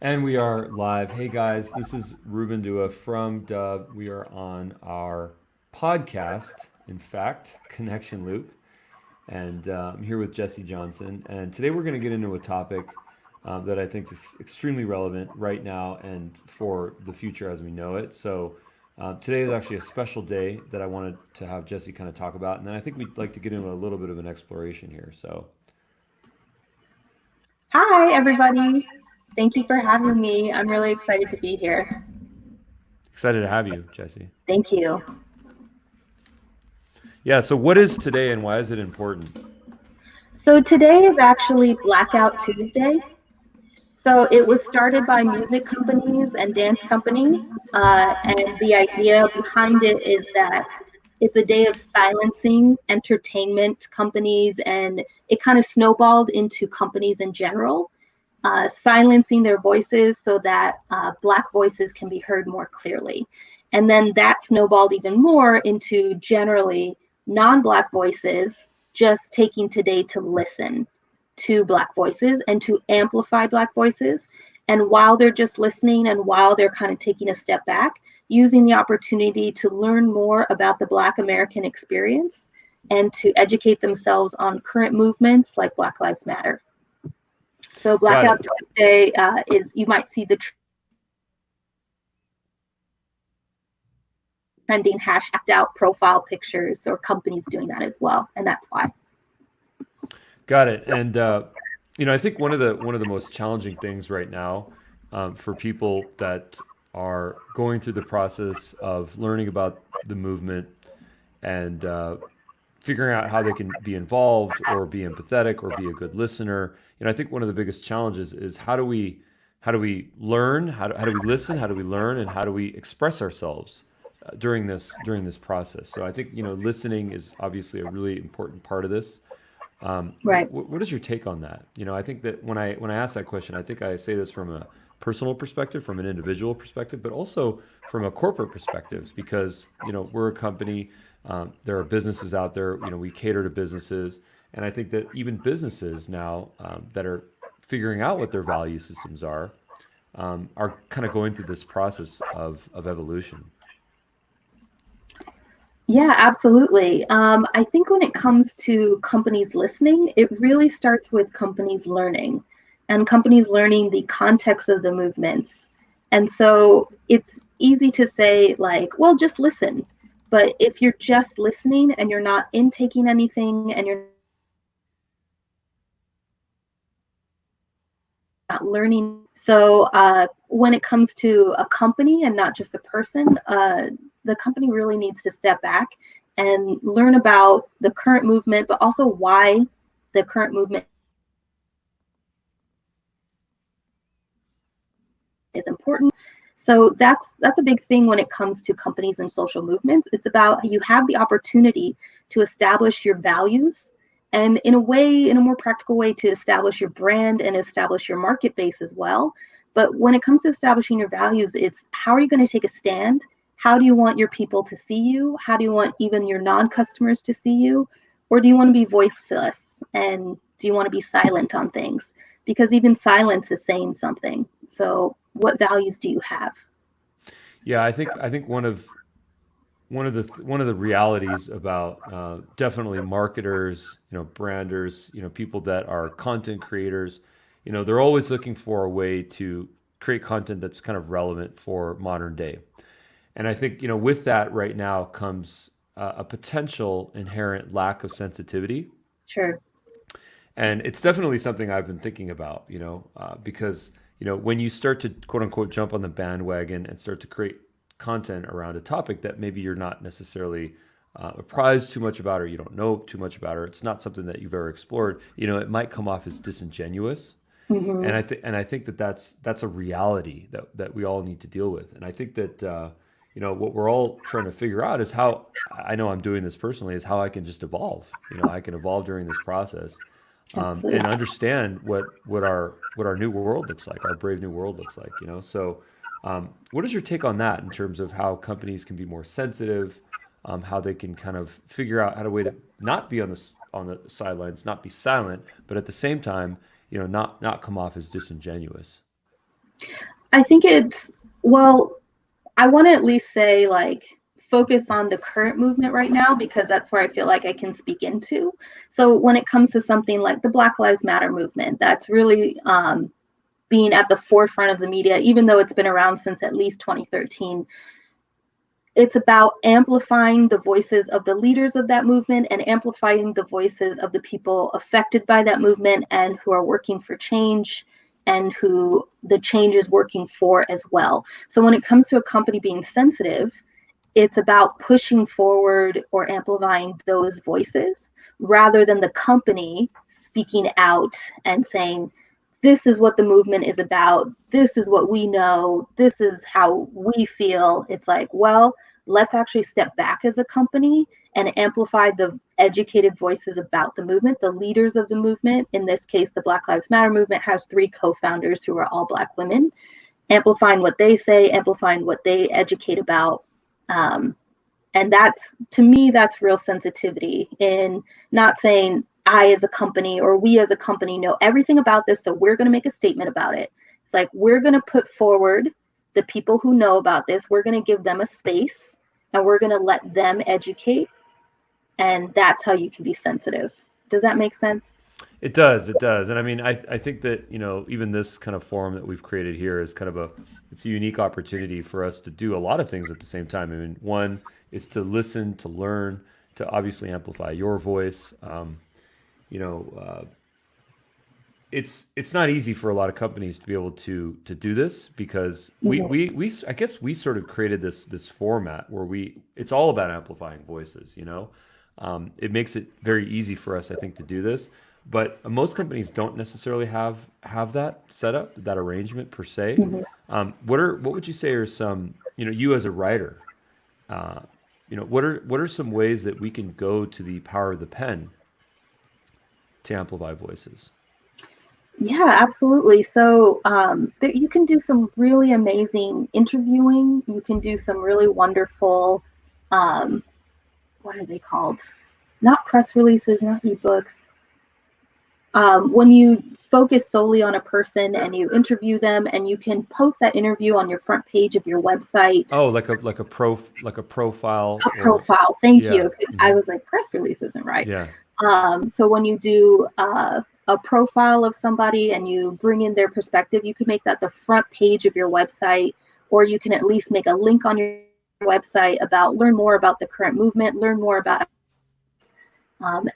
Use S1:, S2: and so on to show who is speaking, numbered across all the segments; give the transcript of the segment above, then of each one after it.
S1: And we are live. Hey guys, this is Ruben Dua from Dub. We are on our podcast, in fact, Connection Loop. And I'm here with Jessi Johnson. And today we're going to get into a topic that I think is extremely relevant right now and for the future as we know it. So today is actually a special day that I wanted to have Jessi kind of talk about. And then I think we'd like to get into a little bit of an exploration here. So
S2: Hi, everybody. Thank you for having me. I'm really excited to be here.
S1: excited to have you, Jessi.
S2: Thank you.
S1: Yeah, so what is today and why is it important?
S2: So, today is actually Blackout Tuesday. So, it was started by music companies and dance companies. And the idea behind it is that it's a day of silencing entertainment companies, and it kind of snowballed into companies in general. Silencing their voices so that Black voices can be heard more clearly. And then that snowballed even more into generally non-Black voices just taking today to listen to Black voices and to amplify Black voices. And while they're just listening and while they're kind of taking a step back, using the opportunity to learn more about the Black American experience and to educate themselves on current movements like Black Lives Matter. So
S1: Got
S2: Blackout
S1: it.
S2: Tuesday is, you might see the trending hashtag out profile pictures or companies doing that as well, and that's why.
S1: Got it. And I think one of the most challenging things right now for people that are going through the process of learning about the movement and figuring out how they can be involved or be empathetic or be a good listener. I think one of the biggest challenges is how do we learn, how do we listen, how do we learn, and how do we express ourselves during this process. So I think listening is obviously a really important part of this.
S2: Right.
S1: What is your take on that? I think that when I ask that question, I think I say this from a personal perspective, from an individual perspective, but also from a corporate perspective, because we're a company. There are businesses out there. We cater to businesses, and I think that even businesses now that are figuring out what their value systems are kind of going through this process of evolution.
S2: Yeah, absolutely. I think when it comes to companies listening, it really starts with companies learning and companies learning the context of the movements. And so it's easy to say, like, well, just listen. But if you're just listening and you're not intaking anything and you're not learning. So when it comes to a company and not just a person, the company really needs to step back and learn about the current movement, but also why the current movement is important. So that's a big thing when it comes to companies and social movements. It's about you have the opportunity to establish your values and in a way, in a more practical way, to establish your brand and establish your market base as well. But when it comes to establishing your values, it's how are you going to take a stand? How do you want your people to see you? How do you want even your non-customers to see you? Or do you want to be voiceless? And do you want to be silent on things? Because even silence is saying something. So what values do you have?
S1: Yeah, I think one of the realities about definitely marketers, branders, people that are content creators, they're always looking for a way to create content that's kind of relevant for modern day. And I think with that right now comes a potential inherent lack of sensitivity,
S2: Sure.
S1: and it's definitely something I've been thinking about, because when you start to quote unquote jump on the bandwagon and start to create content around a topic that maybe you're not necessarily apprised too much about, or you don't know too much about, or it's not something that you've ever explored, it might come off as disingenuous.
S2: Mm-hmm.
S1: And I think that that's a reality that we all need to deal with. And I think that what we're all trying to figure out is how, I know I'm doing this personally, is how I can just evolve. I can evolve during this process, and
S2: Absolutely.
S1: understand what our new world looks like, our brave new world looks like. So what is your take on that in terms of how companies can be more sensitive, how they can kind of figure out how to way to not be on the sidelines, not be silent, but at the same time, not come off as disingenuous.
S2: I think well, I want to at least say, like, focus on the current movement right now, because that's where I feel like I can speak into. So when it comes to something like the Black Lives Matter movement, that's really being at the forefront of the media, even though it's been around since at least 2013. It's about amplifying the voices of the leaders of that movement and amplifying the voices of the people affected by that movement and who are working for change and who the change is working for as well. So when it comes to a company being sensitive, it's about pushing forward or amplifying those voices rather than the company speaking out and saying, this is what the movement is about. This is what we know. This is how we feel. It's like, well, let's actually step back as a company and amplify the educated voices about the movement, the leaders of the movement. In this case, the Black Lives Matter movement has 3 co-founders who are all Black women, amplifying what they say, amplifying what they educate about. And that's, to me, that's real sensitivity in not saying I as a company or we as a company know everything about this, so we're going to make a statement about it. It's like, we're going to put forward the people who know about this, we're going to give them a space, and we're going to let them educate, and that's how you can be sensitive. Does that make sense?
S1: It does, it does. And I mean, I think that, even this kind of forum that we've created here is kind of it's a unique opportunity for us to do a lot of things at the same time. I mean, one is to listen, to learn, to obviously amplify your voice. You know, it's not easy for a lot of companies to be able to do this because we I guess we sort of created this format where it's all about amplifying voices. It makes it very easy for us, I think, to do this. But most companies don't necessarily have that setup, that arrangement per se.
S2: Mm-hmm.
S1: What would you say are some, you as a writer, uh, what are some ways that we can go to the power of the pen to amplify voices?
S2: Yeah, absolutely. So you can do some really amazing interviewing. You can do some really wonderful, um, what are they called? Not press releases, not ebooks. When you focus solely on a person and you interview them, and you can post that interview on your front page of your website.
S1: Oh, like a profile
S2: A
S1: or
S2: profile, thank
S1: yeah.
S2: you. I
S1: Hmm.
S2: was like, press release isn't right.
S1: Yeah.
S2: So when you do a profile of somebody and you bring in their perspective, you could make that the front page of your website, or you can at least make a link on your website about learn more about the current movement, learn more about,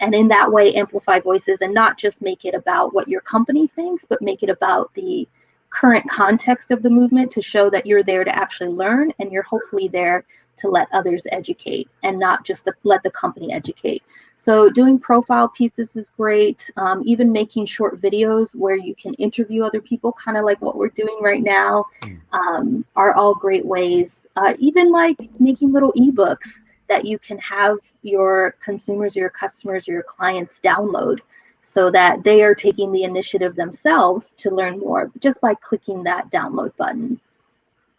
S2: and in that way amplify voices and not just make it about what your company thinks, but make it about the current context of the movement to show that you're there to actually learn, and you're hopefully there to let others educate and not just let the company educate. So doing profile pieces is great. Even making short videos where you can interview other people, kind of like what we're doing right now,
S1: Mm.
S2: are all great ways. Even like making little ebooks that you can have your consumers, your customers, your clients download, so that they are taking the initiative themselves to learn more just by clicking that download button.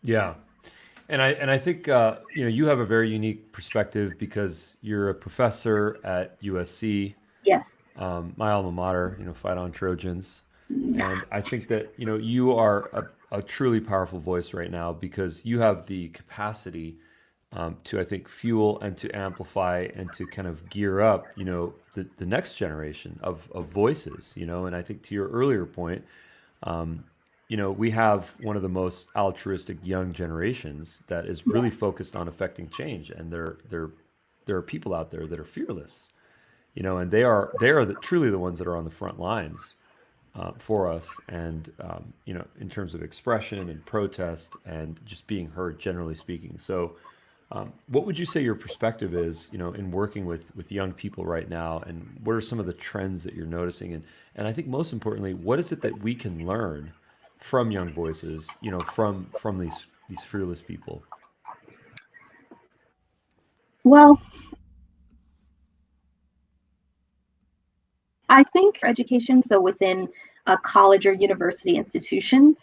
S1: Yeah. And I think you have a very unique perspective because you're a professor at USC,
S2: Yes.
S1: my alma mater. Fight on Trojans. And I think that you are a truly powerful voice right now because you have the capacity to, I think, fuel and to amplify and to kind of gear up the next generation of voices. And I think to your earlier point, we have one of the most altruistic young generations that is really
S2: Yes.
S1: focused on affecting change, and there are people out there that are fearless, and they are truly the ones that are on the front lines for us, and in terms of expression and protest and just being heard, generally speaking. So, what would you say your perspective is, in working with young people right now, and what are some of the trends that you're noticing, and I think most importantly, what is it that we can learn from young voices, from these fearless people?
S2: Well, I think for education, so within a college or university institution,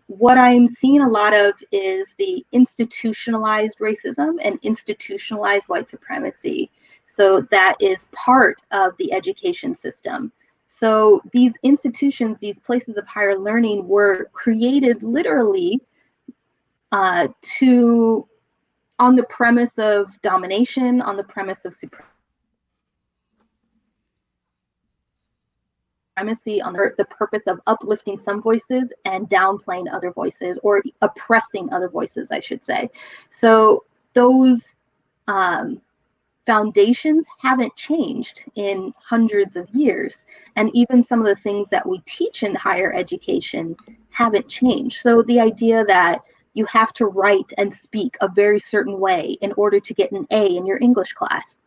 S2: what I'm seeing a lot of is the institutionalized racism and institutionalized white supremacy. So that is part of the education system. So these institutions, these places of higher learning were created literally to on the premise of domination, on the premise of supremacy, on the purpose of uplifting some voices and downplaying other voices, or oppressing other voices, I should say. So those foundations haven't changed in hundreds of years. And even some of the things that we teach in higher education haven't changed. So the idea that you have to write and speak a very certain way in order to get an A in your English class.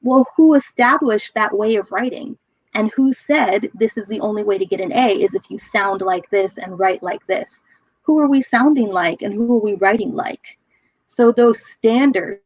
S2: Well, who established that way of writing? And who said this is the only way to get an A is if you sound like this and write like this? Who are we sounding like and who are we writing like? So those standards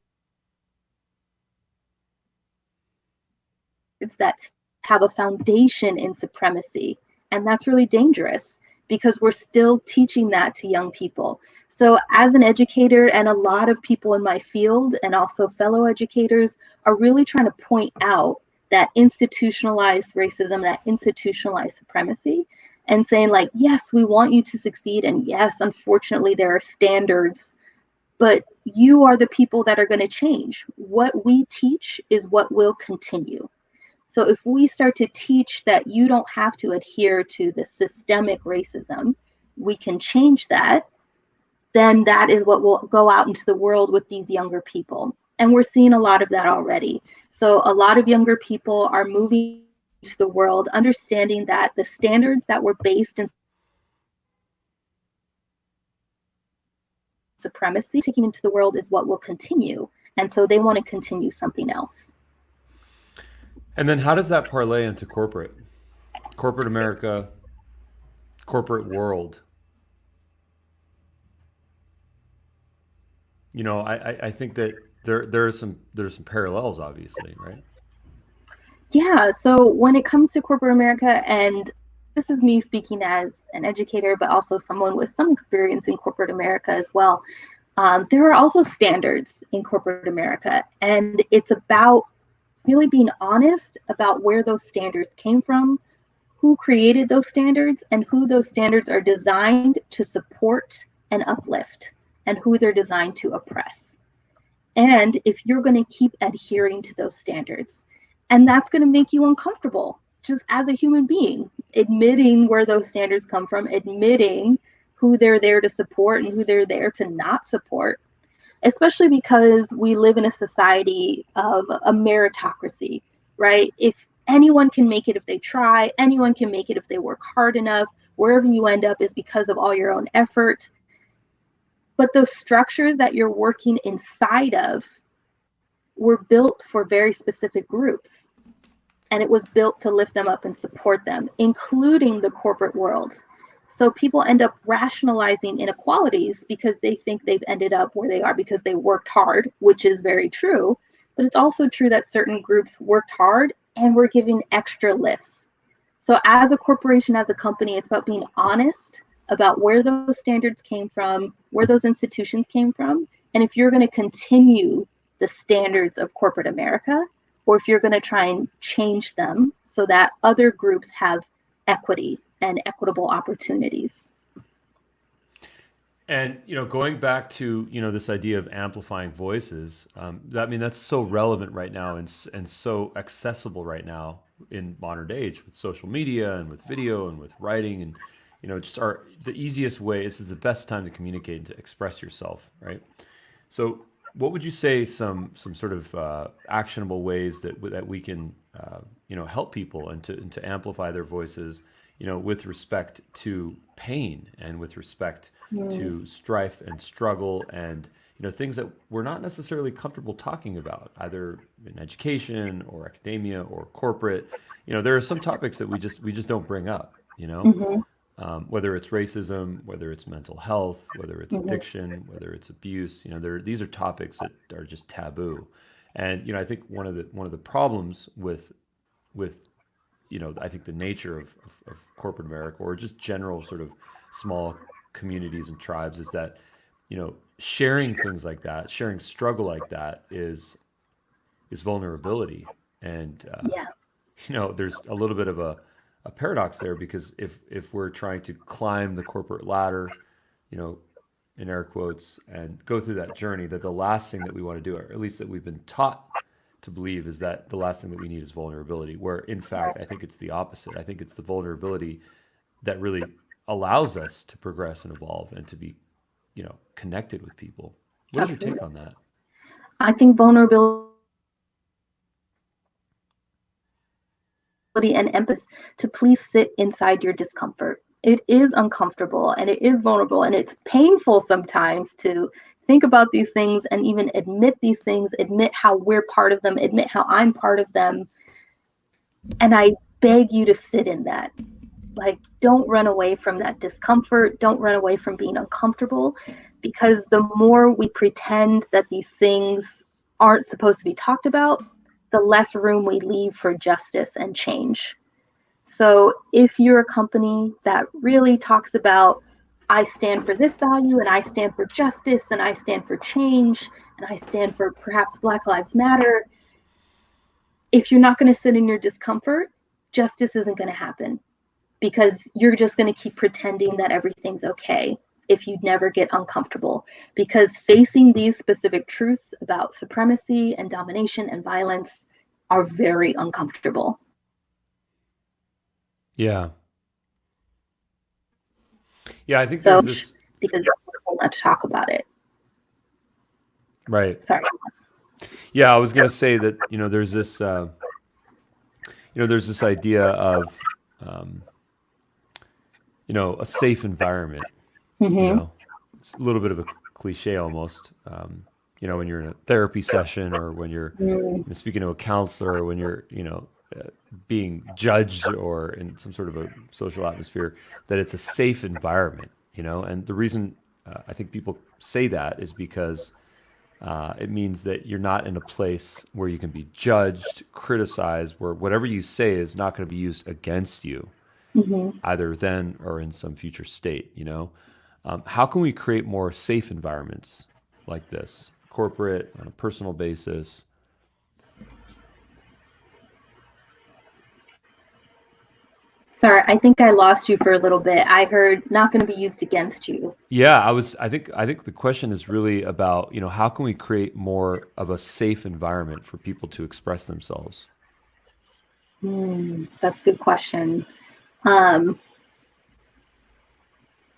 S2: that have a foundation in supremacy. And that's really dangerous because we're still teaching that to young people. So as an educator, and a lot of people in my field and also fellow educators are really trying to point out that institutionalized racism, that institutionalized supremacy, and saying like, yes, we want you to succeed. And yes, unfortunately, there are standards, but you are the people that are going to change. What we teach is what will continue. So if we start to teach that you don't have to adhere to the systemic racism, we can change that, then that is what will go out into the world with these younger people. And we're seeing a lot of that already. So a lot of younger people are moving to the world, understanding that the standards that were based in supremacy, taking into the world is what will continue. And so they want to continue something else.
S1: And then how does that parlay into corporate America, corporate world? I think that there's some parallels, obviously, right?
S2: Yeah, so when it comes to corporate America, and this is me speaking as an educator, but also someone with some experience in corporate America as well, there are also standards in corporate America, and it's about really being honest about where those standards came from, who created those standards, and who those standards are designed to support and uplift, and who they're designed to oppress. And if you're going to keep adhering to those standards, and that's going to make you uncomfortable just as a human being, admitting where those standards come from, admitting who they're there to support and who they're there to not support, especially because we live in a society of a meritocracy, right? If anyone can make it if they try, anyone can make it if they work hard enough, wherever you end up is because of all your own effort. But those structures that you're working inside of were built for very specific groups. And it was built to lift them up and support them, including the corporate world. So people end up rationalizing inequalities because they think they've ended up where they are because they worked hard, which is very true. But it's also true that certain groups worked hard and were given extra lifts. So as a corporation, as a company, it's about being honest about where those standards came from, where those institutions came from, and if you're going to continue the standards of corporate America, or if you're going to try and change them so that other groups have equity and equitable opportunities.
S1: And going back to this idea of amplifying voices, that's so relevant right now and so accessible right now in modern age with social media and with video and with writing and just the easiest way. This is the best time to communicate and to express yourself, right? So, what would you say some sort of actionable ways that we can help people and to amplify their voices, with respect to pain and with respect to strife and struggle and things that we're not necessarily comfortable talking about, either in education or academia or corporate. There are some topics that we just don't bring up.
S2: Mm-hmm.
S1: Whether it's racism, whether it's mental health, whether it's
S2: Mm-hmm.
S1: addiction, whether it's abuse, these are topics that are just taboo. And I think one of the problems with I think the nature of corporate America or just general sort of small communities and tribes is that sharing things like that, sharing struggle like that is vulnerability, and
S2: Yeah.
S1: there's a little bit of a paradox there, because if we're trying to climb the corporate ladder, you know, in air quotes, and go through that journey, that the last thing that we want to do, or at least that we've been taught to believe, is that the last thing that we need is vulnerability. Where in fact, I think it's the opposite. I think it's the vulnerability that really allows us to progress and evolve and to be, you know, connected with people. What is your take
S2: Absolutely.
S1: on that?
S2: I think vulnerability and empathy to please sit inside your discomfort. It is uncomfortable and it is vulnerable and it's painful sometimes to think about these things and even admit these things, admit how we're part of them, admit how I'm part of them. And I beg you to sit in that. Like, don't run away from that discomfort. Don't run away from being uncomfortable, because the more we pretend that these things aren't supposed to be talked about, the less room we leave for justice and change. So if you're a company that really talks about, I stand for this value and I stand for justice and I stand for change and I stand for perhaps Black Lives Matter, if you're not going to sit in your discomfort, justice isn't going to happen, because you're just going to keep pretending that everything's okay if you never get uncomfortable. Because facing these specific truths about supremacy and domination and violence are very uncomfortable.
S1: Yeah. Yeah, I think
S2: So,
S1: there's this,
S2: because we'll not talk about it.
S1: right.
S2: Sorry.
S1: Yeah, I was going to say that, you know, there's this idea of, um, you know, a safe environment. You
S2: Mm-hmm.
S1: know, it's a little bit of a cliche almost. You know, when you're in a therapy session, or when you're,
S2: Mm-hmm.
S1: you know, speaking to a counselor, or when you're, you know, being judged, or in some sort of a social atmosphere, that it's a safe environment. You know, and the reason I think people say that is because it means that you're not in a place where you can be judged, criticized, where whatever you say is not going to be used against you,
S2: Mm-hmm.
S1: either then or in some future state. You know, how can we create more safe environments like this, corporate, on a personal basis?
S2: Sorry, I think I lost you for a little bit. I heard not going to be used against you.
S1: Yeah, I think the question is really about, you know, how can we create more of a safe environment for people to express themselves?
S2: That's a good question. Um,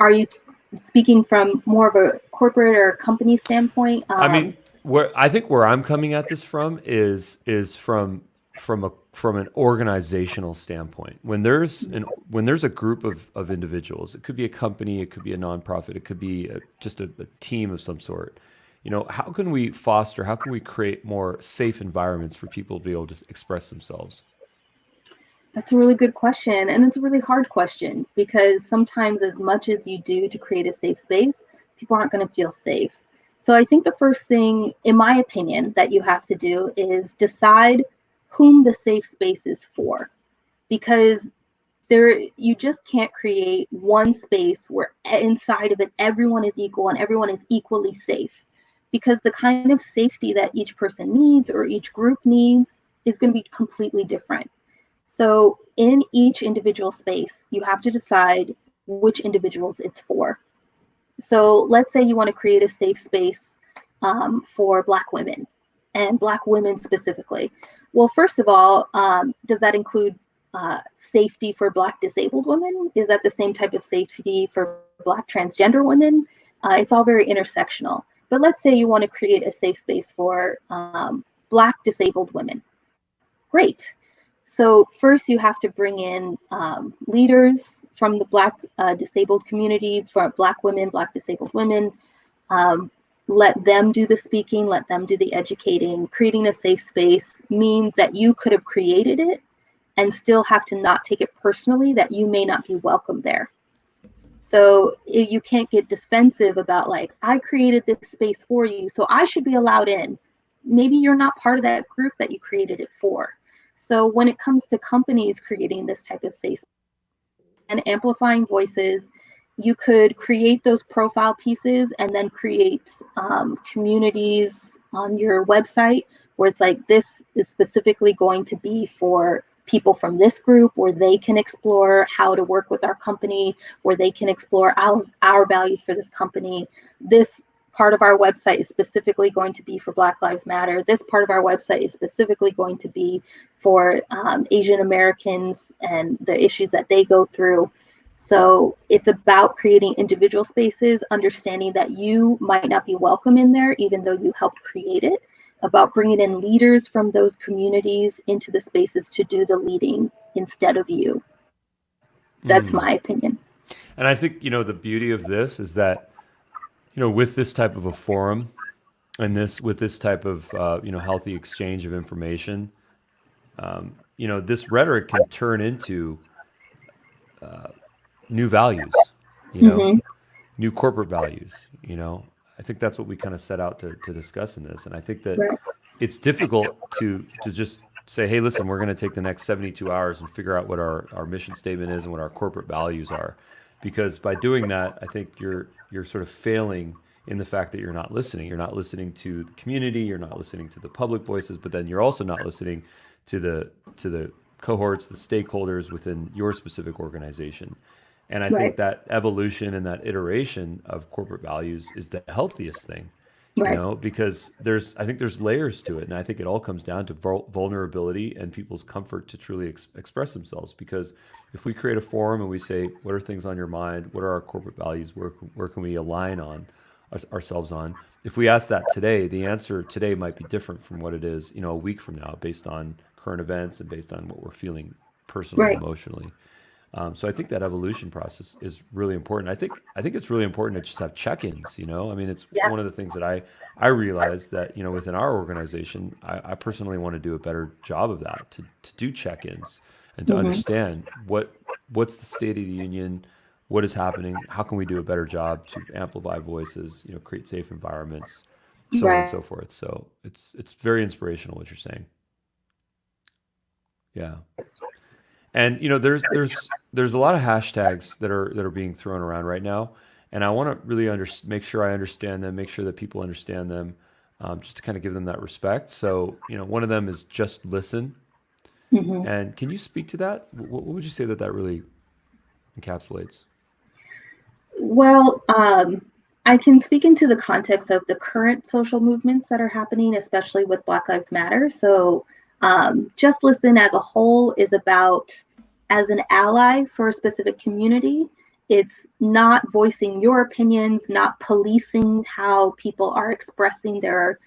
S2: are you speaking from more of a corporate or company standpoint?
S1: I mean, where I think where I'm coming at this from is from an organizational standpoint. When there's a group of individuals, it could be a company, it could be a nonprofit, it could be just a team of some sort. You know, how can we foster? How can we create more safe environments for people to be able to express themselves?
S2: That's a really good question. And it's a really hard question, because sometimes, as much as you do to create a safe space, people aren't going to feel safe. So I think the first thing, in my opinion, that you have to do is decide whom the safe space is for. Because you just can't create one space where inside of it everyone is equal and everyone is equally safe, because the kind of safety that each person needs or each group needs is going to be completely different. So in each individual space, you have to decide which individuals it's for. So let's say you want to create a safe space for Black women, and Black women specifically. Well, first of all, does that include safety for Black disabled women? Is that the same type of safety for Black transgender women? It's all very intersectional. But let's say you want to create a safe space for Black disabled women. Great. So first you have to bring in leaders from the Black disabled community, for Black women, Black disabled women. Um, let them do the speaking, let them do the educating. Creating a safe space means that you could have created it and still have to not take it personally that you may not be welcome there. So you can't get defensive about, like, I created this space for you, so I should be allowed in. Maybe you're not part of that group that you created it for. So when it comes to companies creating this type of space and amplifying voices, you could create those profile pieces and then create communities on your website where it's like, this is specifically going to be for people from this group where they can explore how to work with our company, where they can explore our values for this company. This part of our website is specifically going to be for Black Lives Matter. This part of our website is specifically going to be for Asian Americans and the issues that they go through. So it's about creating individual spaces, understanding that you might not be welcome in there, even though you helped create it, about bringing in leaders from those communities into the spaces to do the leading instead of you. That's my opinion.
S1: And I think, the beauty of this is that, with this type of a forum and with this type of, healthy exchange of information, this rhetoric can turn into new values,
S2: Mm-hmm.
S1: new corporate values. I think that's what we kind of set out to discuss in this. And I think that
S2: Right.
S1: it's difficult to just say, hey, listen, we're going to take the next 72 hours and figure out what our mission statement is and what our corporate values are. Because by doing that, I think you're sort of failing in the fact that you're not listening. You're not listening to the community. You're not listening to the public voices. But then you're also not listening to the cohorts, the stakeholders within your specific organization. And I think
S2: Right.
S1: that evolution and that iteration of corporate values is the healthiest thing,
S2: Right.
S1: because I think there's layers to it. And I think it all comes down to vulnerability and people's comfort to truly express themselves. Because if we create a forum and we say, what are things on your mind? What are our corporate values? Where can we align on ourselves on? If we ask that today, the answer today might be different from what it is, a week from now, based on current events and based on what we're feeling personally,
S2: Right.
S1: emotionally. So I think that evolution process is really important. I think it's really important to just have check-ins. I mean, it's
S2: Yeah.
S1: one of the things that I realized that within our organization, I personally want to do a better job of that, to do check-ins and to
S2: Mm-hmm.
S1: understand what's the state of the union, what is happening, how can we do a better job to amplify voices, create safe environments, so on and
S2: Right.
S1: so forth. So it's very inspirational what you're saying. Yeah. And there's a lot of hashtags that are being thrown around right now, and I want to really make sure I understand them, make sure that people understand them, just to kind of give them that respect. So one of them is just listen.
S2: Mm-hmm.
S1: And can you speak to that? What would you say that really encapsulates?
S2: Well, I can speak into the context of the current social movements that are happening, especially with Black Lives Matter. So, Just Listen as a whole is about, as an ally for a specific community, it's not voicing your opinions, not policing how people are expressing their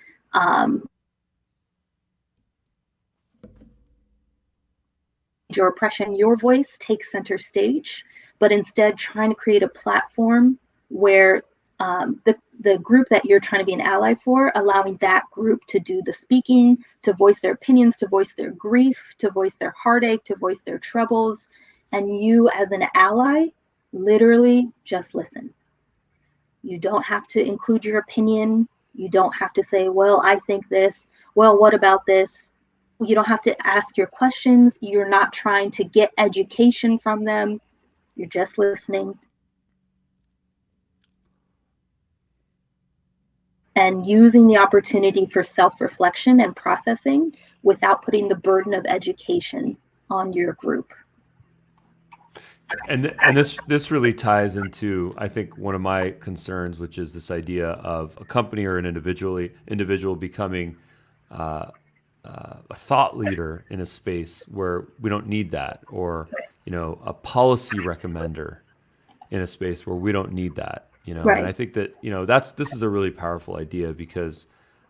S2: your oppression. Your voice takes center stage, but instead trying to create a platform where the group that you're trying to be an ally for, allowing that group to do the speaking, to voice their opinions, to voice their grief, to voice their heartache, to voice their troubles. And you, as an ally, literally just listen. You don't have to include your opinion. You don't have to say, well, I think this. Well, what about this? You don't have to ask your questions. You're not trying to get education from them. You're just listening and using the opportunity for self-reflection and processing without putting the burden of education on your group.
S1: And this really ties into, I think, one of my concerns, which is this idea of a company or an individual becoming a thought leader in a space where we don't need that, or a policy recommender in a space where we don't need that. And
S2: Right.
S1: I think that this is a really powerful idea, because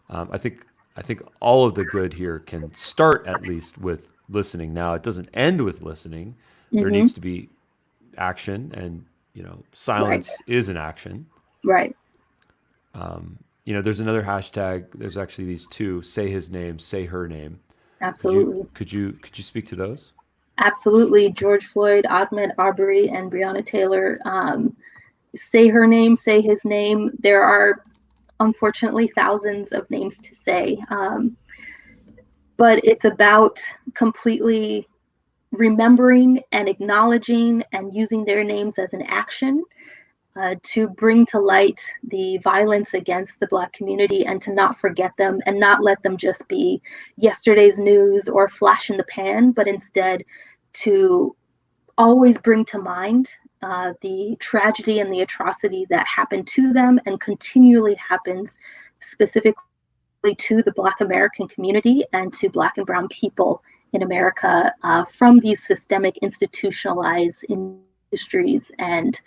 S1: I think all of the good here can start at least with listening. Now, it doesn't end with listening. There
S2: Mm-hmm.
S1: needs to be action, and
S2: Right.
S1: silence is an action.
S2: Right.
S1: There's another hashtag. There's actually these two: say his name, say her name. Could you
S2: Absolutely.
S1: speak to those?
S2: Absolutely. George Floyd, Ahmaud Arbery, and Breonna Taylor. Say her name, say his name. There are unfortunately thousands of names to say, but it's about completely remembering and acknowledging and using their names as an action. to bring to light the violence against the Black community and to not forget them and not let them just be yesterday's news or flash in the pan, but instead to always bring to mind the tragedy and the atrocity that happened to them and continually happens specifically to the Black American community and to Black and Brown people in America from these systemic institutionalized industries and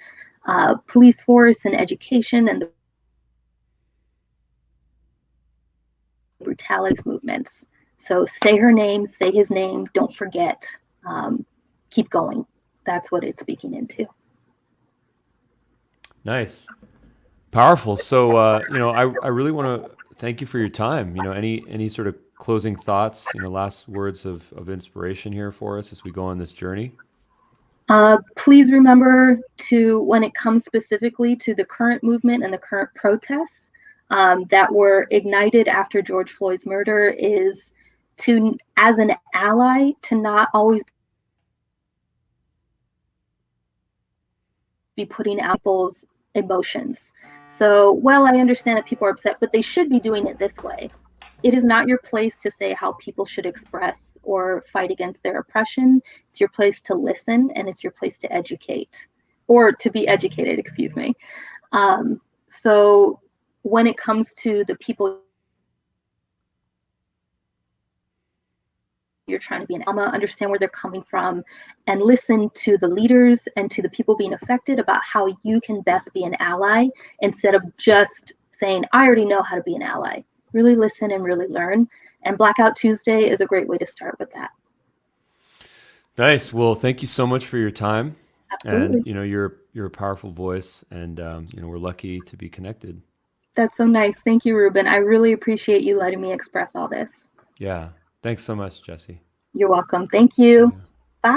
S2: police force and education and the brutality movements. So say her name, say his name, don't forget, keep going. That's what it's speaking into.
S1: Nice. Powerful. So, I really want to thank you for your time. Any sort of closing thoughts, last words of inspiration here for us as we go on this journey?
S2: Please remember to, when it comes specifically to the current movement and the current protests that were ignited after George Floyd's murder, is to, as an ally, to not always be putting out people's emotions. So, well, I understand that people are upset, but they should be doing it this way. It is not your place to say how people should express or fight against their oppression. It's your place to listen, and it's your place to educate, or to be educated, excuse me. So when it comes to the people you're trying to be an alma, understand where they're coming from, and listen to the leaders and to the people being affected about how you can best be an ally instead of just saying, I already know how to be an ally. Really listen and really learn. And Blackout Tuesday is a great way to start with that.
S1: Nice. Well, thank you so much for your time.
S2: Absolutely.
S1: And you're a powerful voice, and we're lucky to be connected.
S2: That's so nice. Thank you, Ruben. I really appreciate you letting me express all this.
S1: Yeah. Thanks so much, Jessi.
S2: You're welcome. Thank you.